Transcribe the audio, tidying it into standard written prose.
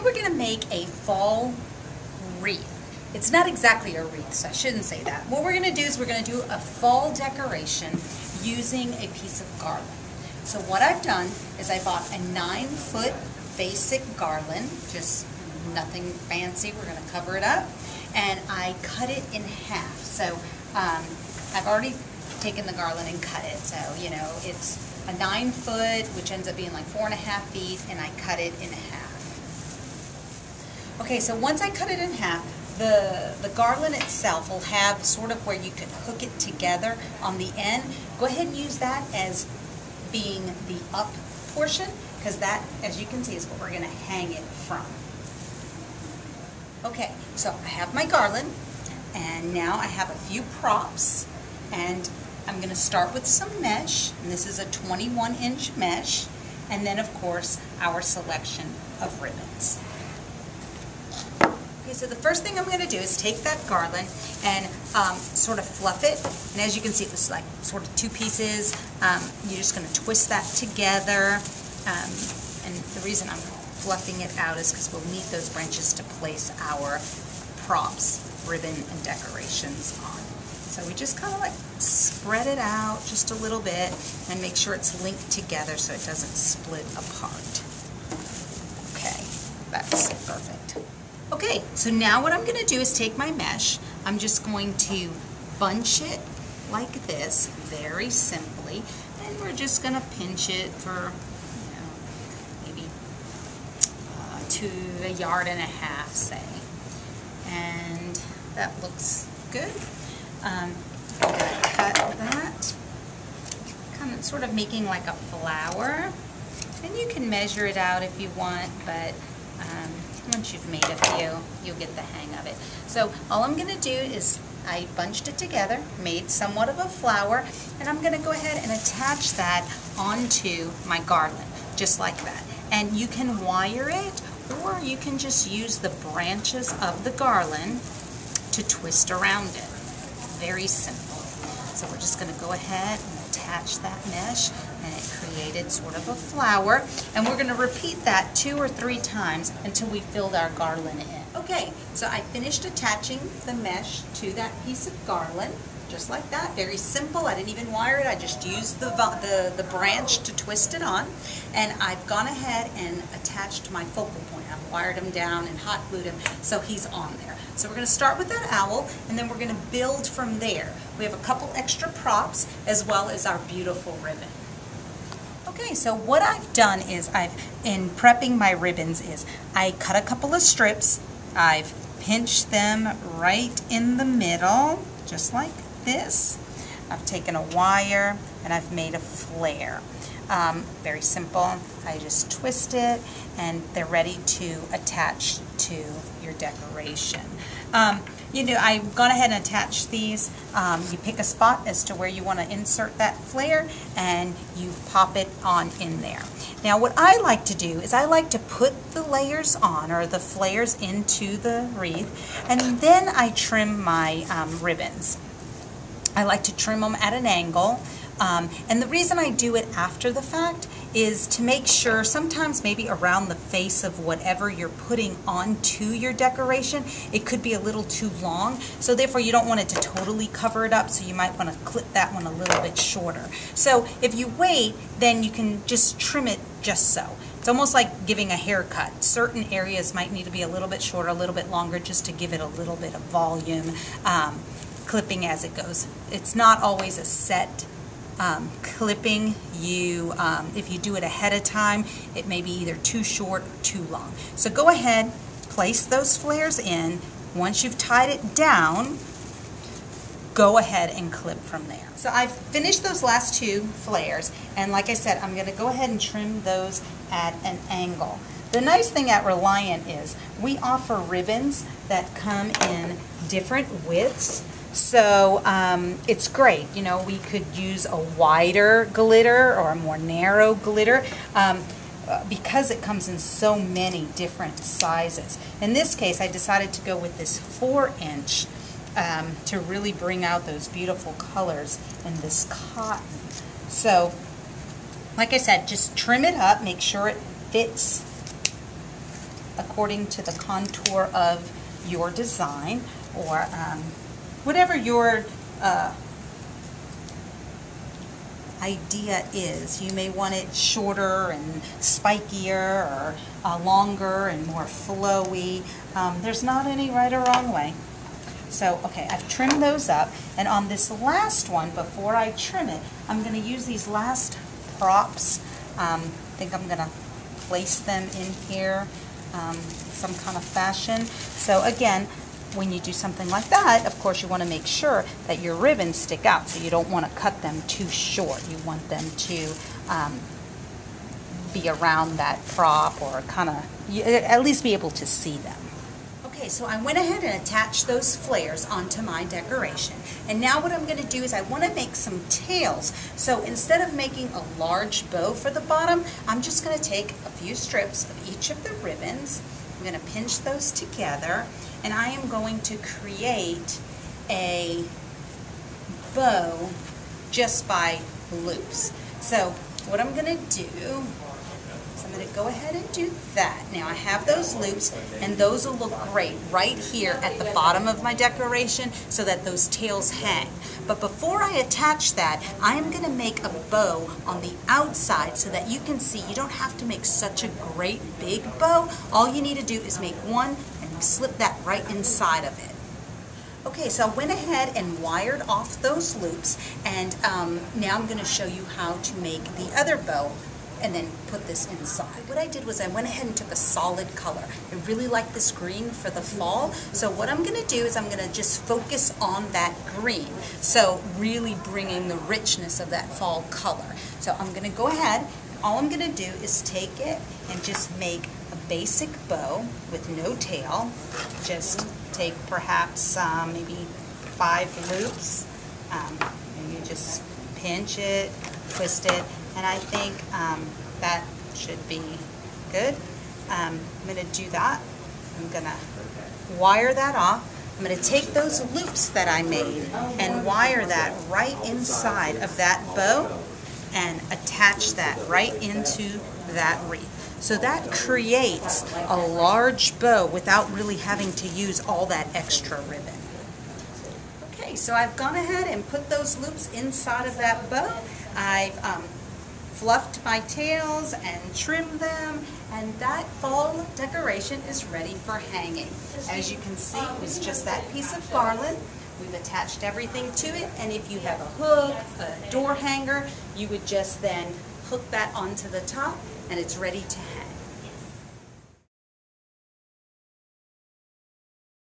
we're going to make a fall wreath. It's not exactly a wreath, so I shouldn't say that. What we're going to do is we're going to do a fall decoration using a piece of garland. So what I've done is I bought a 9-foot basic garland, just nothing fancy. We're going to cover it up, and I cut it in half. So I've already taken the garland and cut it. So, you know, it's a 9-foot, which ends up being like 4.5 feet, and I cut it in half. Okay, so once I cut it in half, the garland itself will have sort of where you can hook it together on the end. Go ahead and use that as being the up portion, because that, as you can see, is what we're going to hang it from. Okay, so I have my garland, and now I have a few props, and I'm going to start with some mesh, and this is a 21-inch mesh, and then of course our selection of ribbons. Okay, so the first thing I'm going to do is take that garland and sort of fluff it, and as you can see, it's like sort of 2 pieces. You're just going to twist that together, and the reason I'm fluffing it out is because we'll need those branches to place our props, ribbon, and decorations on. So we just kind of like spread it out just a little bit and make sure it's linked together so it doesn't split apart. Okay, that's perfect. Okay, so now what I'm going to do is take my mesh. I'm just going to bunch it like this, very simply, and we're just going to pinch it for, you know, maybe to 1.5 yards, say. And that looks good. I'm going to cut that, kind of sort of making like a flower. And you can measure it out if you want, but once you've made a few, you'll get the hang of it. So all I'm going to do is I bunched it together, made somewhat of a flower, and I'm going to go ahead and attach that onto my garland, just like that. And you can wire it, or you can just use the branches of the garland to twist around it. Very simple. So we're just going to go ahead and attach that mesh, and it created sort of a flower, and we're going to repeat that 2 or 3 times until we filled our garland in. Okay, so I finished attaching the mesh to that piece of garland, just like that. Very simple. I didn't even wire it. I just used the branch to twist it on, and I've gone ahead and attached my focal point. I've wired him down and hot glued him so he's on there. So we're going to start with that owl, and then we're going to build from there. We have a couple extra props as well as our beautiful ribbon. Okay, so what I've done is in prepping my ribbons is I cut a couple of strips. I've pinched them right in the middle, just like this. I've taken a wire and I've made a flare. Very simple. I just twist it and they're ready to attach to your decoration. You know, I've gone ahead and attached these. You pick a spot as to where you want to insert that flare and you pop it on in there. Now what I like to do is I like to put the layers on, or the flares, into the wreath, and then I trim my ribbons. I like to trim them at an angle. And the reason I do it after the fact is to make sure, sometimes maybe around the face of whatever you're putting onto your decoration, it could be a little too long. So therefore you don't want it to totally cover it up, so you might want to clip that one a little bit shorter. So if you wait, then you can just trim it just so. It's almost like giving a haircut. Certain areas might need to be a little bit shorter, a little bit longer, just to give it a little bit of volume, clipping as it goes. It's not always a set clipping. If you do it ahead of time, it may be either too short or too long. So go ahead, place those flares in. Once you've tied it down, go ahead and clip from there. So I've finished those last 2 flares, and like I said, I'm going to go ahead and trim those at an angle. The nice thing at Reliant is we offer ribbons that come in different widths. So it's great. You know, we could use a wider glitter or a more narrow glitter because it comes in so many different sizes. In this case, I decided to go with this 4-inch to really bring out those beautiful colors in this cotton. So, like I said, just trim it up, make sure it fits according to the contour of your design, or whatever your idea is. You may want it shorter and spikier, or longer and more flowy. There's not any right or wrong way. So, okay, I've trimmed those up, and on this last one, before I trim it, I'm going to use these last props. I think I'm going to place them in here some kind of fashion. So again, when you do something like that, of course you want to make sure that your ribbons stick out, so you don't want to cut them too short. You want them to be around that prop, or kind of at least be able to see them. Okay, so I went ahead and attached those flares onto my decoration. And now what I'm going to do is I want to make some tails. So instead of making a large bow for the bottom, I'm just going to take a few strips of each of the ribbons. I'm going to pinch those together, and I am going to create a bow just by loops. So what I'm going to do, I'm going to go ahead and do that. Now I have those loops, and those will look great right here at the bottom of my decoration so that those tails hang. But before I attach that, I am going to make a bow on the outside so that you can see you don't have to make such a great big bow. All you need to do is make one and slip that right inside of it. Okay, so I went ahead and wired off those loops, and now I'm going to show you how to make the other bow and then put this inside. What I did was I went ahead and took a solid color. I really like this green for the fall, so what I'm going to do is I'm going to just focus on that green, so really bringing the richness of that fall color. So I'm going to go ahead, all I'm going to do is take it and just make a basic bow with no tail. Just take perhaps maybe 5 loops, and you just pinch it, twist it, and I think that should be good. I'm going to do that. I'm going to wire that off. I'm going to take those loops that I made and wire that right inside of that bow and attach that right into that wreath. So that creates a large bow without really having to use all that extra ribbon. Okay, so I've gone ahead and put those loops inside of that bow. I've fluffed my tails and trimmed them, and that fall decoration is ready for hanging. As you can see, it was just that piece of garland. We've attached everything to it, and if you have a hook, a door hanger, you would just then hook that onto the top, and it's ready to hang.